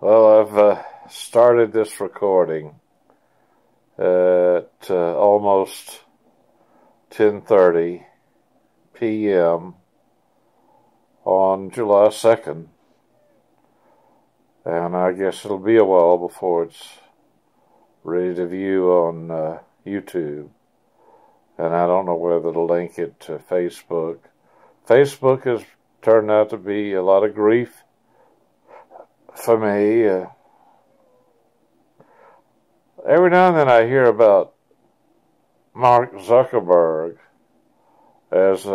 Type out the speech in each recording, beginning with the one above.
Well, I've started this recording at almost 10:30 p.m. on July 2nd, and I guess it'll be a while before it's ready to view on YouTube, and I don't know whether to link it to Facebook. Facebook has turned out to be a lot of grief for me. Every now and then I hear about Mark Zuckerberg as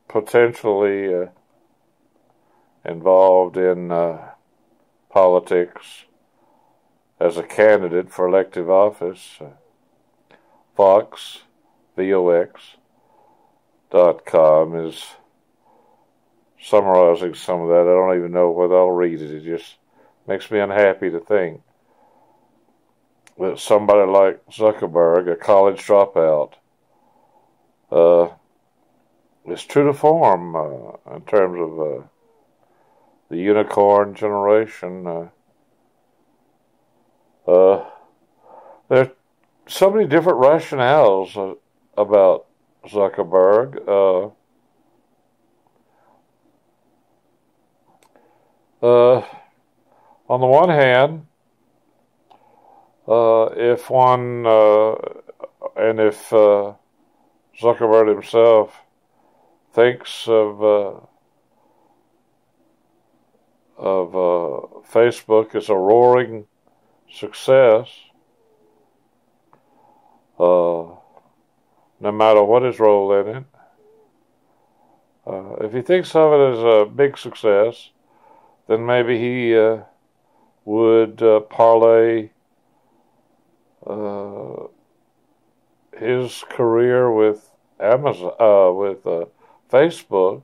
potentially involved in politics as a candidate for elective office. Vox, VOX.com is summarizing some of that. I don't even know whether I'll read it. It just makes me unhappy to think that somebody like Zuckerberg, a college dropout, is true to form in terms of the unicorn generation. There are so many different rationales about Zuckerberg. On the one hand, if Zuckerberg himself thinks of Facebook as a roaring success, no matter what his role in it, if he thinks of it as a big success, then maybe he would parlay his career with Facebook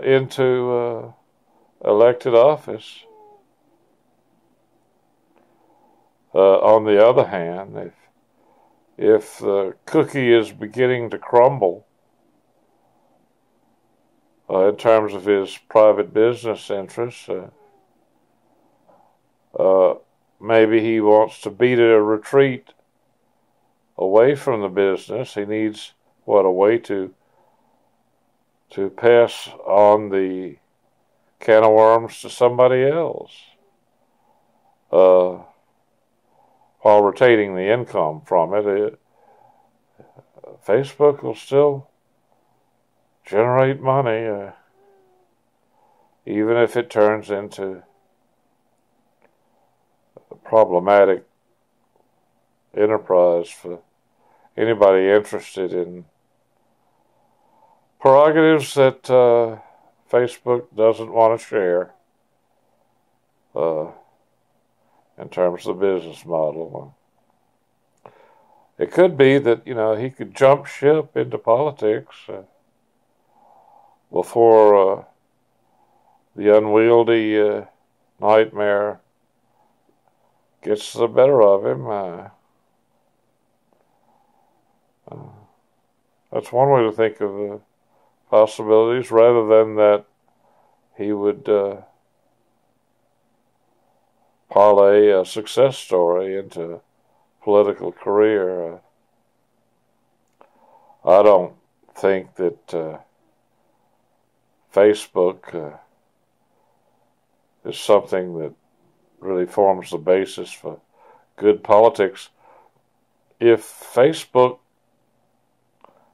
into elected office. On the other hand, if the cookie is beginning to crumble in terms of his private business interests, maybe he wants to beat a retreat away from the business. He needs a way to pass on the can of worms to somebody else, while retaining the income from it. Facebook will still generate money, even if it turns into a problematic enterprise for anybody interested in prerogatives that Facebook doesn't want to share in terms of the business model. It could be that, he could jump ship into politics before the unwieldy nightmare gets the better of him. That's one way to think of the possibilities, rather than that he would parlay a success story into a political career. I don't think that Facebook is something that really forms the basis for good politics. If Facebook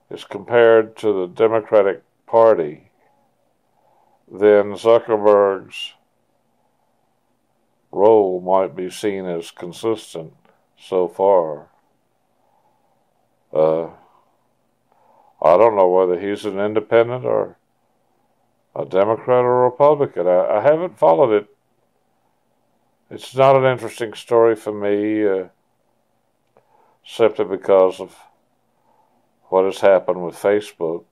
is compared to the Democratic Party, then Zuckerberg's role might be seen as consistent so far. I don't know whether he's an independent or a Democrat or a Republican. I haven't followed it. It's not an interesting story for me, simply because of what has happened with Facebook.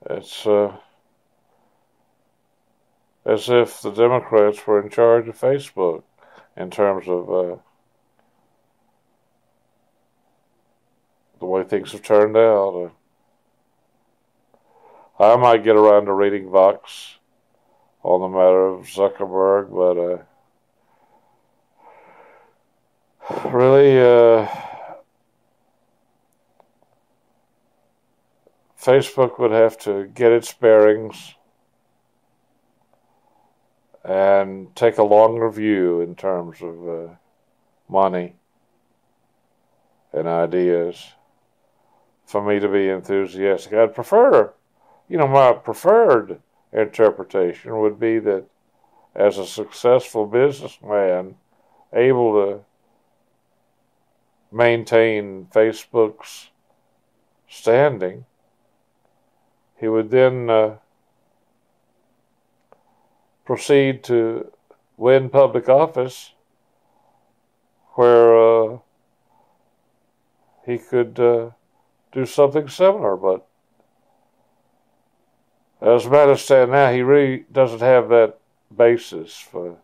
It's as if the Democrats were in charge of Facebook in terms of the way things have turned out. I might get around to reading Vox on the matter of Zuckerberg, but really, Facebook would have to get its bearings and take a longer view in terms of money and ideas for me to be enthusiastic. I'd prefer, my preferred interpretation would be that as a successful businessman able to maintain Facebook's standing, he would then proceed to win public office where he could do something similar. But as matters stand now, he really doesn't have that basis for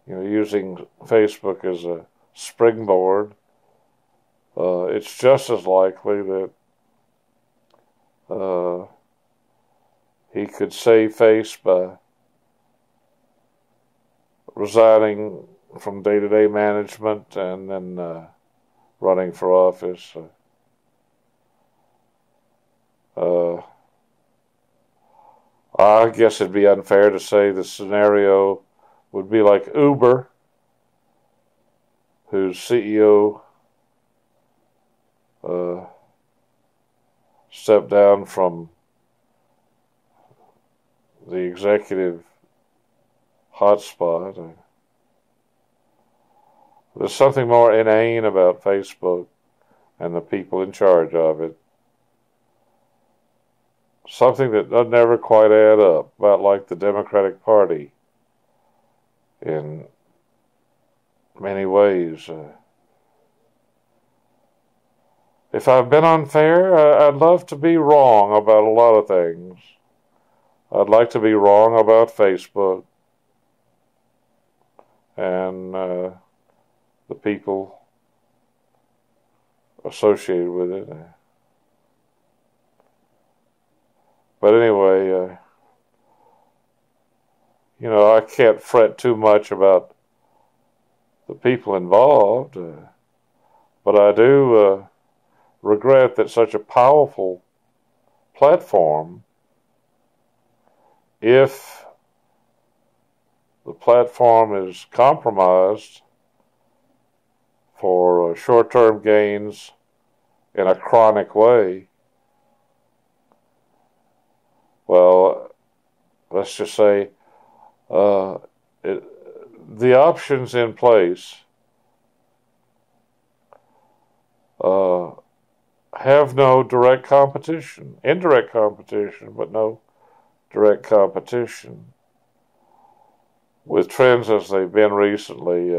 using Facebook as a springboard. It's just as likely that he could save face by resigning from day-to-day management and then running for office. I guess it'd be unfair to say the scenario would be like Uber, whose CEO stepped down from the executive hotspot. There's something more inane about Facebook and the people in charge of it. Something that doesn't ever quite add up, about like the Democratic Party in many ways. If I've been unfair, I'd love to be wrong about a lot of things. I'd like to be wrong about Facebook and the people associated with it. But anyway, I can't fret too much about the people involved, but I do regret that such a powerful platform, if the platform is compromised for short-term gains in a chronic way, well, let's just say the options in place have no direct competition, indirect competition, but no direct competition. With trends as they've been recently,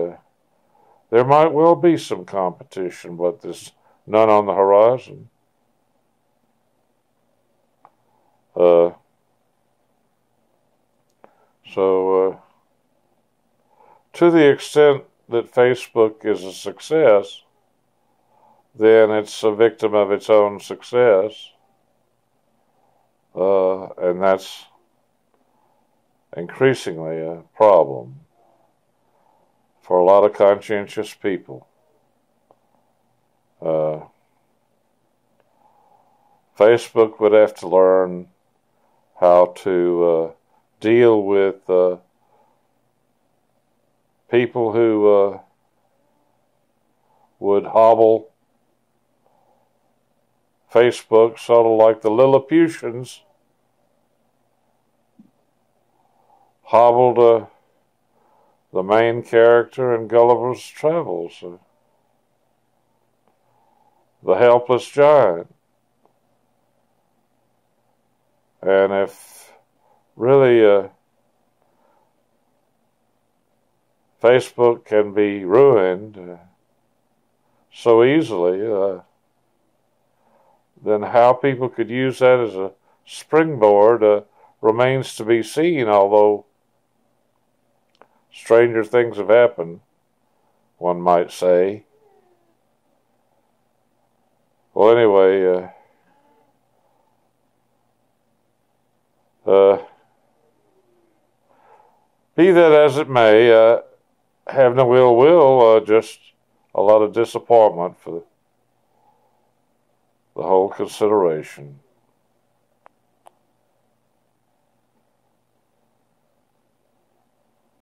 there might well be some competition, but there's none on the horizon. So, to the extent that Facebook is a success, then it's a victim of its own success, and that's increasingly a problem for a lot of conscientious people. Facebook would have to learn how to deal with people who would hobble Facebook, sort of like the Lilliputians hobbled the main character in Gulliver's Travels, the helpless giant. And if really Facebook can be ruined so easily, then how people could use that as a springboard remains to be seen, although stranger things have happened, one might say. Well, anyway, Be that as it may, have no ill will, just a lot of disappointment for the whole consideration.